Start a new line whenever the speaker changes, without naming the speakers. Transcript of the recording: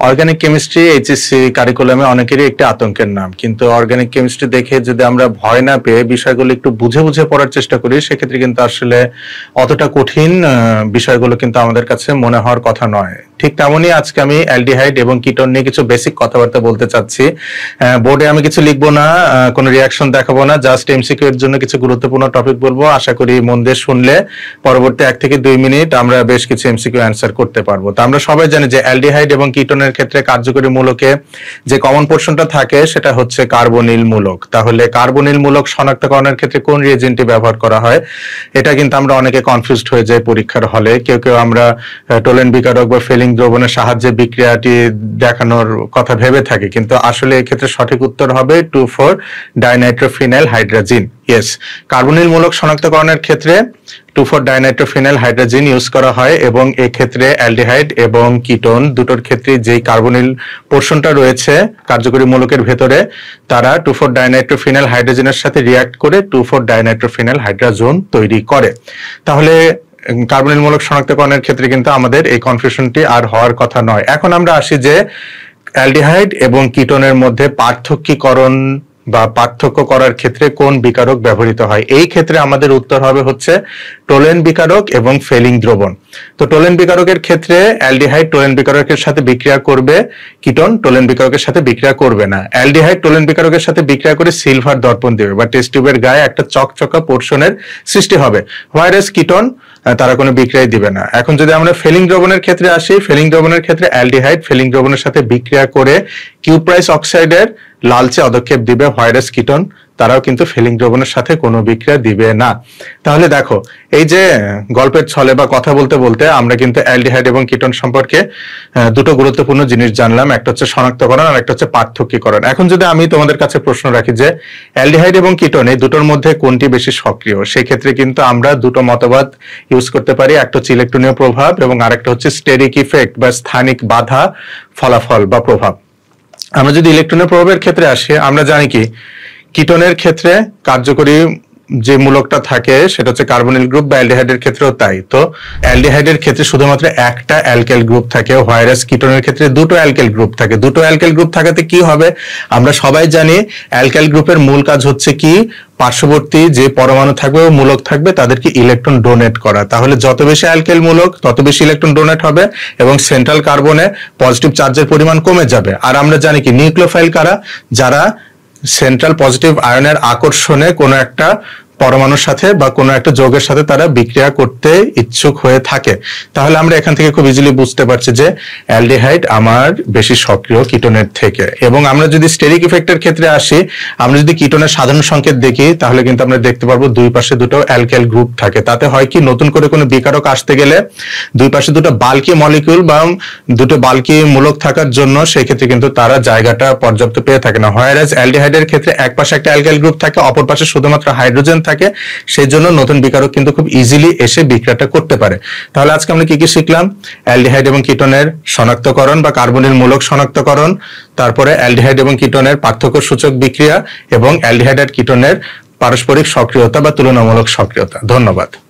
Organic chemistry HSC কারিকুলামে অনেকেরই একটি আতঙ্কের নাম, কিন্তু অর্গানিক কেমিস্ট্রি দেখে যদি আমরা ভয় না পেয়ে বিষয়গুলো একটু বুঝে বুঝে পড়ার চেষ্টা করি, সেক্ষেত্রে কিন্তু আসলে অতটা কঠিন বিষয়গুলো কিন্তু আমাদের কাছে মনে হওয়ার কথা নয়। ঠিক তেমনই আজকে আমি অ্যালডিহাইড এবং কিটোন নিয়ে কিছু বেসিক কথাবার্তা বলতে চাচ্ছি। বোর্ডে আমি কিছু লিখবো না, কোনো রিয়াকশন দেখাবো না, জাস্ট এমসিকিউ এর জন্য কিছু গুরুত্বপূর্ণ টপিক বলবো। আশা করি মন দিয়ে শুনলে পরবর্তী 1 থেকে 2 মিনিট আমরা বেশ কিছু এমসিকিউ অ্যান্সার করতে পারবো। তো আমরা সবাই জানি যে অ্যালডিহাইড এবং কিটোনের ক্ষেত্রে কার্যকরী মূলকে যে কমন পোর্শনটা থাকে সেটা হচ্ছে কার্বনিল মূলক। তাহলে কার্বনিল মূলক শনাক্তকরণের ক্ষেত্রে কোন রিএজেন্টটি ব্যবহার করা হয়, এটা কিন্তু আমরা অনেকে কনফিউজড হয়ে যাই পরীক্ষার হলে। কেউ কেউ আমরা টোলেন বিকারক বা ফেলিং দ্রবণের সাহায্যে বিক্রিয়াটি দেখানোর কথা ভেবে থাকি, কিন্তু আসলে এক্ষেত্রে সঠিক উত্তর হবে 2,4-ডাইনাইট্রোফিনাইল হাইড্রোজিন। ইয়েস, কার্বনিল মূলক শনাক্তকরণের ক্ষেত্রে 2,4-ডাইনাইট্রোফিনাইল হাইড্রোজিন ইউজ করা হয়, এবং এক্ষেত্রে অ্যালডিহাইড এবং কিটোন দুটোর ক্ষেত্রে যেই কার্বনিল পোর্শনটা রয়েছে কার্যকরী মূলকের ভেতরে, তারা 2,4-ডাইনাইট্রোফিনাইল হাইড্রোজেনের সাথে রিয়াক্ট করে 2,4-ডাইনাইট্রোফিনাইল হাইড্রোজোন তৈরি করে। তাহলে কার্বনিল মূলক শনাক্তকরণের ক্ষেত্রে কিন্তু আমাদের এই কনফিউশনটি আর হওয়ার কথা নয়। এখন আমরা আসি যে অ্যালডিহাইড এবং কিটোনের মধ্যে পার্থক্যীকরণ বা পার্থক্য করার ক্ষেত্রে কোন বিকারক ব্যবহৃত হয়। এই ক্ষেত্রে আমাদের উত্তর হবে হচ্ছে টোলেন বিকারক এবং ফেলিং দ্রবণ। তো টোলেন বিকারকের ক্ষেত্রে অ্যালডিহাইড টোলেন বিকারকের সাথে বিক্রিয়া করবে, কিটোন টোলেন বিকারকের সাথে বিক্রিয়া করবে না। অ্যালডিহাইড টোলেন বিকারকের সাথে বিক্রিয়া করে সিলভার দর্পণ দেবে বা টেস্ট টিউবের গায়ে একটা চকচকা পোর্শনের সৃষ্টি হবে, হোয়াইরাস কিটোন তারা কোনো বিক্রিয়াই দিবে না। এখন যদি আমরা ফেলিং দ্রবণের ক্ষেত্রে আসি, ফেলিং দ্রবণের ক্ষেত্রে অ্যালডিহাইড ফেলিং দ্রবণের সাথে বিক্রিয়া করে কিউপ্রাইস অক্সাইডের লালচে পদক্ষেপ দিবে, হোয়াইরাস কিটোন তারাও কিন্তু ফেলিং দ্রবণের সাথে কোনো বিক্রিয়া দিবে না। তাহলে দেখো, এই যে গল্পের ছলে বা কথা বলতে বলতে আমরা কিন্তু অ্যালডিহাইড এবং কিটোন সম্পর্কে দুটো গুরুত্বপূর্ণ জিনিস জানলাম, একটা হচ্ছে শনাক্তকরণ আর একটা হচ্ছে পার্থক্যীকরণ। এখন যদি আমি তোমাদের কাছে প্রশ্ন রাখি যে অ্যালডিহাইড এবং কিটোন এই দুটোর মধ্যে কোনটি বেশি সক্রিয়, সেই ক্ষেত্রে কিন্তু আমরা দুটো মতবাদ ইউজ করতে পারি। একটা হচ্ছে ইলেকট্রনীয় প্রভাব এবং আরেকটা হচ্ছে স্টেরিক ইফেক্ট বা স্থানিক বাধা ফলাফল বা প্রভাব। আমরা যদি ইলেকট্রনের প্রভাবের ক্ষেত্রে আসি, আমরা জানি কি কিটোনের ক্ষেত্রে কার্যকরী যে মূলকটা থাকে সেটা হচ্ছে কার্বনিল গ্রুপ, বা অ্যালডিহাইডের ক্ষেত্রেও তাই। তো অ্যালডিহাইডের ক্ষেত্রে শুধুমাত্র একটা অ্যালকেল গ্রুপ থাকে, হোয়াইরাস কিটোনের ক্ষেত্রে দুটো অ্যালকেল গ্রুপ থাকে। দুটো অ্যালকেল গ্রুপ থাকাতে কি হবে, আমরা সবাই জানি অ্যালকেল গ্রুপের মূল কাজ হচ্ছে কি পার্শ্ববর্তী যে পরমাণু থাকবে ও মূলক থাকবে তাদেরকে ইলেকট্রন ডোনেট করা। তাহলে যত বেশি অ্যালকেল মূলক তত বেশি ইলেকট্রন ডোনেট হবে এবং সেন্ট্রাল কার্বনে পজিটিভ চার্জের পরিমাণ কমে যাবে। আর আমরা জানি কি নিউক্লিওফাইল কারা, যারা সেন্ট্রাল পজিটিভ আয়নের আকর্ষণে কোনো একটা পরমাণুর সাথে বা কোনো একটা যৌগের সাথে তারা বিক্রিয়া করতে ইচ্ছুক হয়ে থাকে। তাহলে আমরা এখান থেকে খুব ইজিলি বুঝতে পারছি যে অ্যালডিহাইড আমার বেশি সক্রিয় কিটোনের থেকে। এবং আমরা যদি স্টেরিক ইফেক্টের ক্ষেত্রে আসি, আমরা যদি কিটোনের সাধারণ সংকেত দেখি তাহলে কিন্তু আমরা দেখতে পারবো দুই পাশে দুটো অ্যালকেল গ্রুপ থাকে। তাতে হয় কি, নতুন করে কোনো বিকারক আসতে গেলে দুই পাশে দুটো বাল্কি মলিকিউল বা দুটো বাল্কি মূলক থাকার জন্য সেই ক্ষেত্রে কিন্তু তারা জায়গাটা পর্যাপ্ত পেয়ে থাকে না। হোয়াইরাস অ্যালডিহাইডের ক্ষেত্রে এক পাশে একটা অ্যালকেল গ্রুপ থাকে, অপর পাশে শুধুমাত্র হাইড্রোজেন থাকে, সেই জন্য নতুন বিকারক কিন্তু খুব ইজিলি এসে বিক্রিয়াটা করতে পারে। তাহলে আজকে আমরা কি কি শিখলাম, অ্যালডিহাইড এবং কিটোনের শনাক্তকরণ বা কার্বনিল মূলক শনাক্তকরণ, তারপরে অ্যালডিহাইড এবং কিটোনের পার্থক্য সূচক বিক্রিয়া এবং অ্যালডিহাইড আর কিটোনের পারস্পরিক সক্রিয়তা বা তুলনামূলক সক্রিয়তা। ধন্যবাদ।